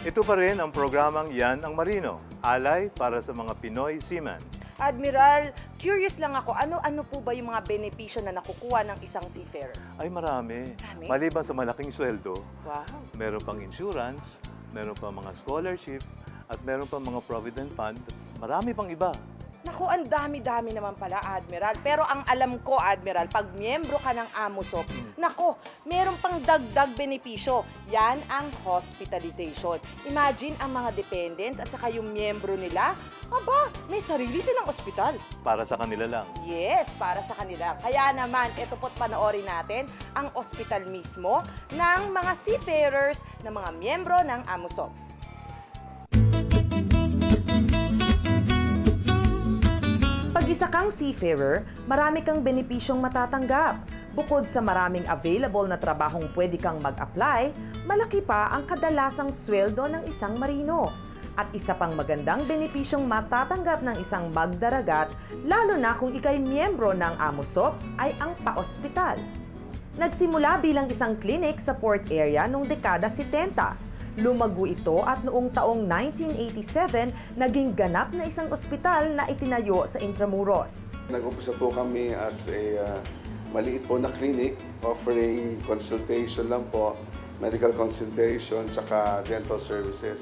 Ito pa rin ang programang Yan ang Marino, alay para sa mga Pinoy seaman. Admiral, curious lang ako, ano po ba yung mga benepisyo na nakukuha ng isang seafarer? Ay marami. Marami? Maliban sa malaking sweldo, Wow. meron pang insurance, meron pang mga scholarship, at meron pang mga provident fund. Marami pang iba. Naku, ang dami-dami naman pala, Admiral. Pero ang alam ko, Admiral, pag miyembro ka ng AMUSOP, naku, meron pang dagdag benepisyo. Yan ang hospitalization. Imagine ang mga dependents at saka yung miyembro nila, aba, may sarili silang ospital. Para sa kanila lang. Yes, para sa kanila. Kaya naman, ito po't panoorin natin ang ospital mismo ng mga seafarers na mga miyembro ng AMUSOP. Pag isa kang seafarer, marami kang benepisyong matatanggap. Bukod sa maraming available na trabahong pwede kang mag-apply, malaki pa ang kadalasang sweldo ng isang marino. At isa pang magandang benepisyong matatanggap ng isang magdaragat, lalo na kung ikay miyembro ng AMUSOP, ay ang pa-ospital. Nagsimula bilang isang clinic sa port area noong dekada 70. Lumago ito at noong taong 1987, naging ganap na isang ospital na itinayo sa Intramuros. Nag-umpisa po kami as a maliit po na clinic, offering consultation lang po, medical consultation, tsaka dental services.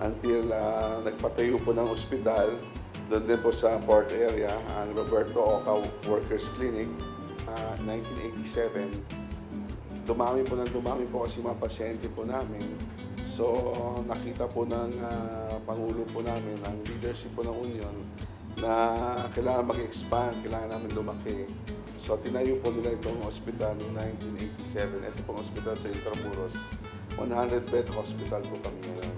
Until nagpatayo po ng ospital, doon din po sa port area, ang Roberto Oca Workers Clinic, 1987. Dumami po kasi mga pasyente po namin. So, nakita po ng Pangulo po namin, ang leadership po ng Union, na kailangan mag-expand, kailangan namin lumaki. So, tinayo po nila itong hospital noong 1987. Ito pong hospital sa Intramuros. 100-bed hospital po kami ngayon.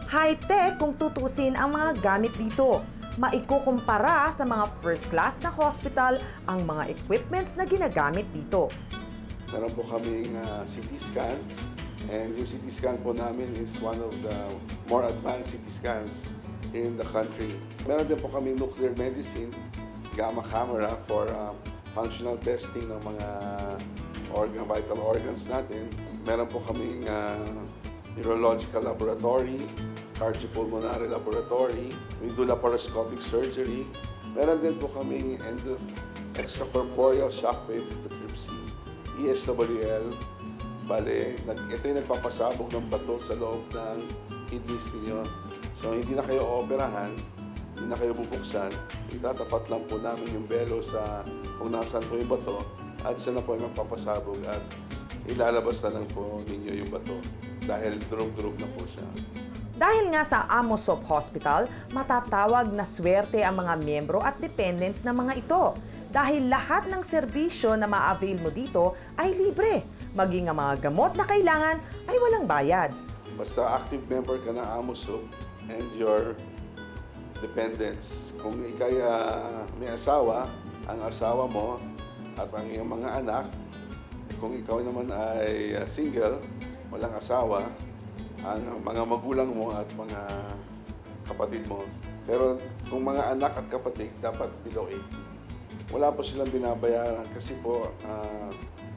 High-tech kung tutusin ang mga gamit dito. Maikukumpara sa mga first-class na hospital ang mga equipments na ginagamit dito. Meron po kaming CT scan. And yung CT scan po namin is one of the more advanced CT scans in the country. Meron din po kaming nuclear medicine, gamma camera for functional testing ng mga vital organs natin. Meron po kaming neurological laboratory, cardiopulmonary laboratory, laparoscopic surgery. Meron din po kaming extracorporeal shockwave lithotripsy, ESWL. Bale, ito yung nagpapasabog ng bato sa loob ng kidneys ninyo. So, hindi na kayo operahan, hindi na kayo bubuksan. Itatapat lang po namin yung belo sa kung nasaan po yung bato at saan na po yung magpapasabog at ilalabas na lang po ninyo yung bato dahil durog-durog na po siya. Dahil nga sa AMUSOP Hospital, matatawag na swerte ang mga miyembro at dependents ng mga ito. Dahil lahat ng serbisyo na ma-avail mo dito ay libre. Maging ang mga gamot na kailangan ay walang bayad. Basta active member ka ng AMUSOP and your dependents. Kung ikay may asawa, ang asawa mo at ang iyong mga anak, kung ikaw naman ay single, walang asawa, ang mga magulang mo at mga kapatid mo. Pero kung mga anak at kapatid, dapat below 80. Wala po silang binabayaran kasi po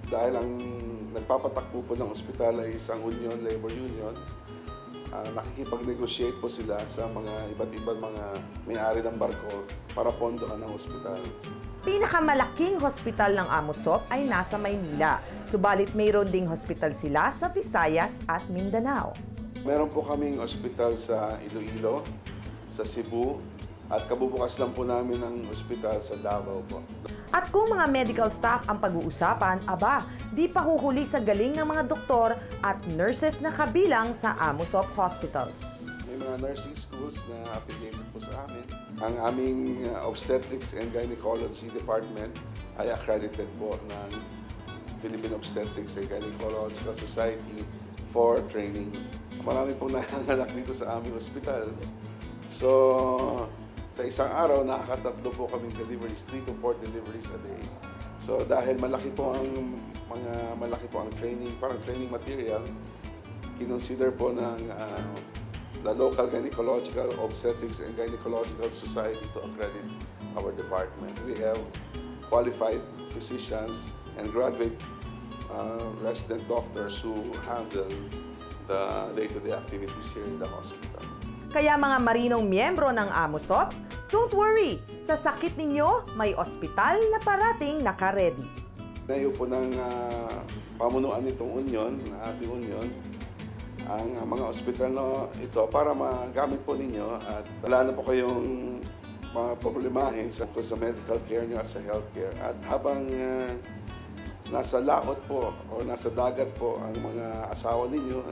dahil ang nagpapatakbo po ng ospital ay isang union, labor union, nakikipag-negotiate po sila sa mga iba't ibang mga may-ari ng barko para pondohan ng ospital. Pinakamalaking hospital ng AMUSOP ay nasa Maynila. Subalit mayroon ding hospital sila sa Visayas at Mindanao. Meron po kaming ospital sa Iloilo, sa Cebu, at kabubukas lang po namin ang ospital sa Davao po. At kung mga medical staff ang pag-uusapan, aba, di pa huhuli sa galing ng mga doktor at nurses na kabilang sa AMUSOP Hospital. May mga nursing schools na affiliated po sa amin. Ang aming Obstetrics and Gynecology Department ay accredited po ng Philippine Obstetrics and Gynecological Society for training. Marami pong nanganganak dito sa aming ospital. So, sa isang araw, nakakatatlo po kaming deliveries, 3 to 4 deliveries a day. So dahil malaki po ang training, parang training material, kinonsider po ng the local Gynecological Obstetrics and Gynecological Society to accredit our department. We have qualified physicians and graduate resident doctors who handle the day-to-day activities here in the hospital. Kaya mga marinong miyembro ng AMUSOP, don't worry! Sa sakit ninyo, may ospital na parating naka-ready. Nayo po ng pamunuan nitong union, ng ating union, ang mga ospital na ito para magamit po ninyo at wala na po kayong mga problemahin sa medical care nyo at sa healthcare. At habang nasa laot po o nasa dagat po ang mga asawa ninyo,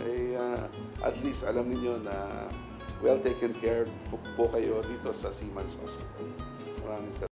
at least alam ninyo na well taken care po kayo dito sa Seamen's Hospital. Maraming salamat.